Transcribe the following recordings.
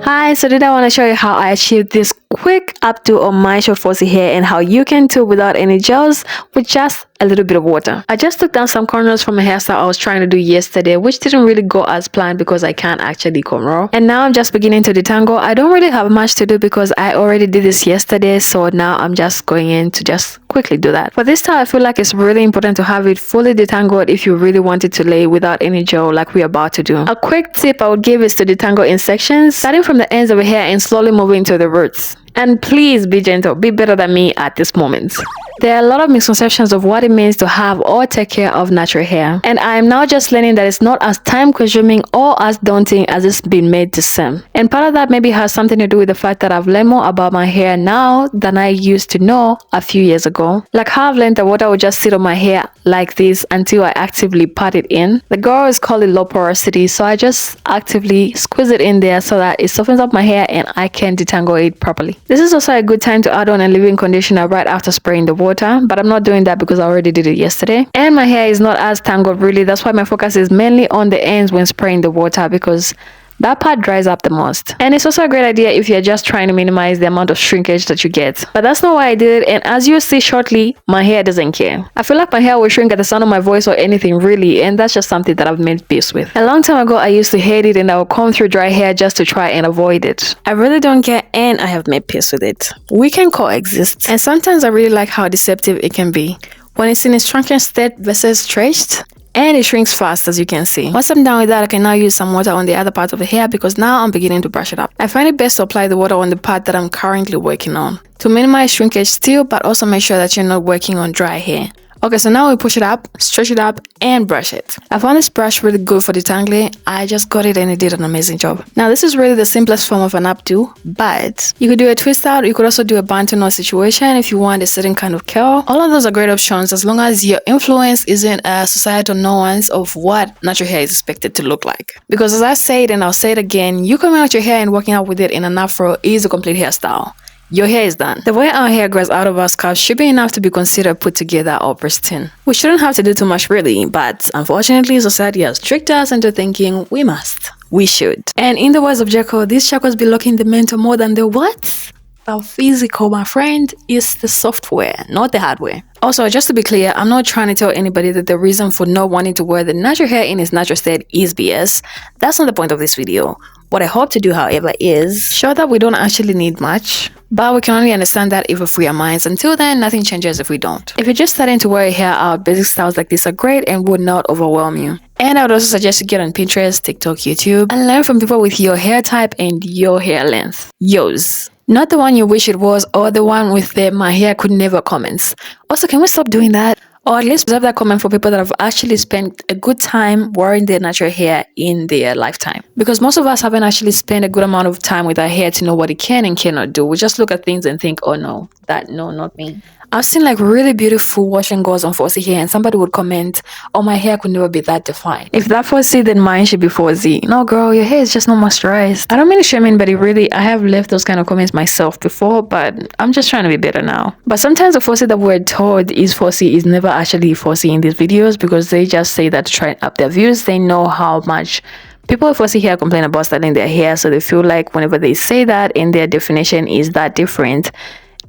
Hi, so today I want to show you how I achieved this quick updo on my short fussy hair and how you can too without any gels with just a little bit of water. I just took down some cornrows from a hairstyle I was trying to do yesterday, which didn't really go as planned because I can't actually cornrow. And now I'm just beginning to detangle. I don't really have much to do because I already did this yesterday, so now I'm just going in to just quickly do that. For this style, I feel like it's really important to have it fully detangled if you really want it to lay without any gel like we're about to do. A quick tip I would give is to detangle in sections, starting from the ends of the hair and slowly moving to the roots. And please be gentle, be better than me at this moment. There are a lot of misconceptions of what it means to have or take care of natural hair. And I am now just learning that it's not as time consuming or as daunting as it's been made to seem. And part of that maybe has something to do with the fact that I've learned more about my hair now than I used to know a few years ago. Like how I've learned that water would just sit on my hair like this until I actively pat it in. The girls call it low porosity, so I just actively squeeze it in there so that it softens up my hair and I can detangle it properly. This is also a good time to add on a leave-in conditioner right after spraying the water, but I'm not doing that because I already did it yesterday. And my hair is not as tangled really. That's why my focus is mainly on the ends when spraying the water, because that part dries up the most. And it's also a great idea if you're just trying to minimize the amount of shrinkage that you get. But that's not why I did it, and as you'll see shortly, my hair doesn't care. I feel like my hair will shrink at the sound of my voice or anything really, and that's just something that I've made peace with. A long time ago, I used to hate it and I would comb through dry hair just to try and avoid it. I really don't care and I have made peace with it. We can coexist. And sometimes I really like how deceptive it can be when it's in its shrunken state versus stretched. And it shrinks fast, as you can see. Once I'm done with that, I can now use some water on the other part of the hair because now I'm beginning to brush it up. I find it best to apply the water on the part that I'm currently working on to minimize shrinkage still, but also make sure that you're not working on dry hair. Okay, so now we push it up, stretch it up, and brush it. I found this brush really good for detangling. I just got it and it did an amazing job. Now, this is really the simplest form of an updo, but you could do a twist out. You could also do a bun to knot situation if you want a certain kind of curl. All of those are great options as long as your influence isn't a societal nuance of what natural hair is expected to look like. Because as I said, and I'll say it again, you coming out your hair and working out with it in an afro is a complete hairstyle. Your hair is done. The way our hair grows out of our scalp should be enough to be considered put together or pristine. We shouldn't have to do too much really, but unfortunately society has tricked us into thinking we must. We should. And in the words of Jekyll, these shackles be locking the mental more than the what? The physical, my friend, is the software, not the hardware. Also, just to be clear, I'm not trying to tell anybody that the reason for not wanting to wear the natural hair in its natural state is BS. That's not the point of this video. What I hope to do, however, is show that we don't actually need much, but we can only understand that if we free our minds. Until then, nothing changes if we don't. If you're just starting to wear your hair out, basic styles like this are great and would not overwhelm you. And I would also suggest you get on Pinterest, TikTok, YouTube, and learn from people with your hair type and your hair length. Yours. Not the one you wish it was or the one with the "my hair could never" comments. Also, can we stop doing that? Or at least reserve that comment for people that have actually spent a good time wearing their natural hair in their lifetime. Because most of us haven't actually spent a good amount of time with our hair to know what it can and cannot do. We just look at things and think, oh no, no, not me. I've seen like really beautiful wash and goes on fussy hair and somebody would comment, oh, my hair could never be that defined. If that fussy, then mine should be fussy. No girl, your hair is just not moisturized. I don't mean to shame anybody really. I have left those kind of comments myself before, but I'm just trying to be better now. But sometimes the fussy that we're told is fussy is never actually fussy in these videos because they just say that to try and up their views. They know how much people with fussy hair complain about styling their hair, so they feel like whenever they say that and their definition is that different,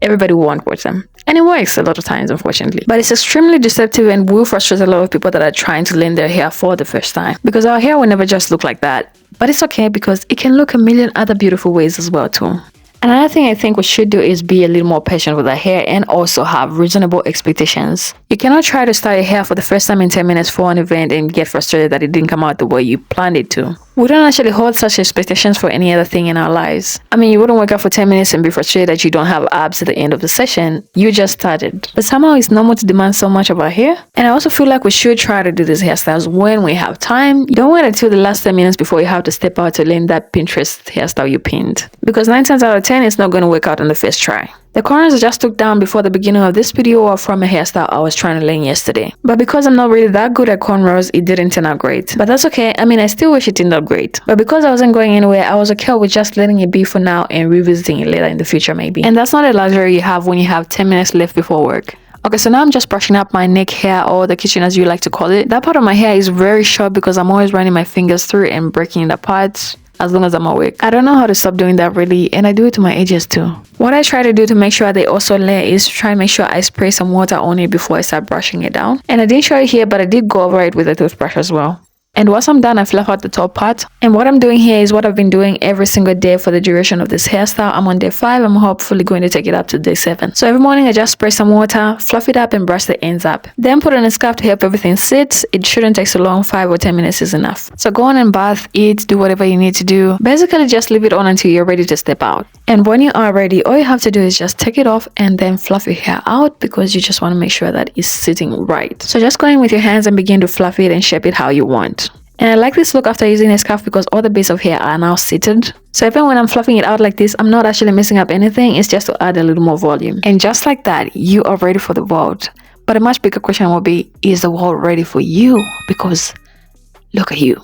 everybody will want to watch them. And it works a lot of times, unfortunately. But it's extremely deceptive and will frustrate a lot of people that are trying to learn their hair for the first time. Because our hair will never just look like that. But it's okay because it can look a million other beautiful ways as well too. Another thing I think we should do is be a little more patient with our hair and also have reasonable expectations. You cannot try to style your hair for the first time in 10 minutes for an event and get frustrated that it didn't come out the way you planned it to. We don't actually hold such expectations for any other thing in our lives. I mean, you wouldn't wake up for 10 minutes and be frustrated that you don't have abs at the end of the session. You just started. But somehow it's normal to demand so much of our hair. And I also feel like we should try to do these hairstyles when we have time. Don't wait until the last 10 minutes before you have to step out to learn that Pinterest hairstyle you pinned. Because 9 times out of 10, it's not going to work out on the first try. The corners I just took down before the beginning of this video are from a hairstyle I was trying to learn yesterday. But because I'm not really that good at cornrows, it didn't turn out great. But that's okay. I mean, I still wish it turned out great. But because I wasn't going anywhere, I was okay with just letting it be for now and revisiting it later in the future maybe. And that's not a luxury you have when you have 10 minutes left before work. Okay, so now I'm just brushing up my neck hair, or the kitchen as you like to call it. That part of my hair is very short because I'm always running my fingers through it and breaking it apart. as long as I'm awake. I don't know how to stop doing that really, and I do it to my edges too. What I try to do to make sure they also lay is to try and make sure I spray some water on it before I start brushing it down. And I didn't show it here, but I did go over it with a toothbrush as well. And once I'm done, I fluff out the top part. And what I'm doing here is what I've been doing every single day for the duration of this hairstyle. I'm on day 5. I'm hopefully going to take it up to day 7. So every morning I just spray some water, fluff it up and brush the ends up. Then put on a scarf to help everything sit. It shouldn't take so long, 5 or 10 minutes is enough. So go on and bath, eat, do whatever you need to do. Basically just leave it on until you're ready to step out. And when you are ready, all you have to do is just take it off and then fluff your hair out because you just want to make sure that it's sitting right. So just go in with your hands and begin to fluff it and shape it how you want. And I like this look after using a scarf because all the bits of hair are now seated. So even when I'm fluffing it out like this, I'm not actually messing up anything. It's just to add a little more volume. And just like that, you are ready for the world. But a much bigger question will be, is the world ready for you? Because look at you.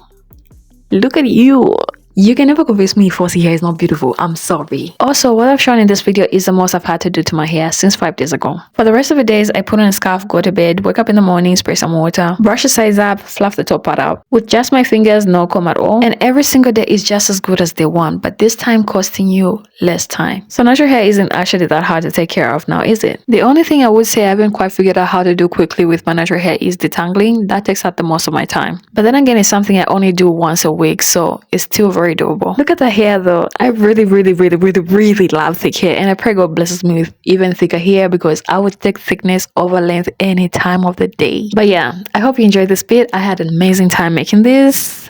Look at you. You can never convince me Foxy hair is not beautiful. I'm sorry. Also, what I've shown in this video is the most I've had to do to my hair since 5 days ago. For the rest of the days, I put on a scarf, go to bed, wake up in the morning, spray some water, brush the sides up, fluff the top part out. With just my fingers, no comb at all. And every single day is just as good as day 1, but this time costing you less time. So natural hair isn't actually that hard to take care of now, is it? The only thing I would say I haven't quite figured out how to do quickly with my natural hair is detangling. That takes up the most of my time. But then again, it's something I only do once a week, so it's still very doable. Look at the hair though. I really love thick hair, and I pray God blesses me with even thicker hair because I would take thickness over length any time of the day. But yeah, I hope you enjoyed this bit. I had an amazing time making this.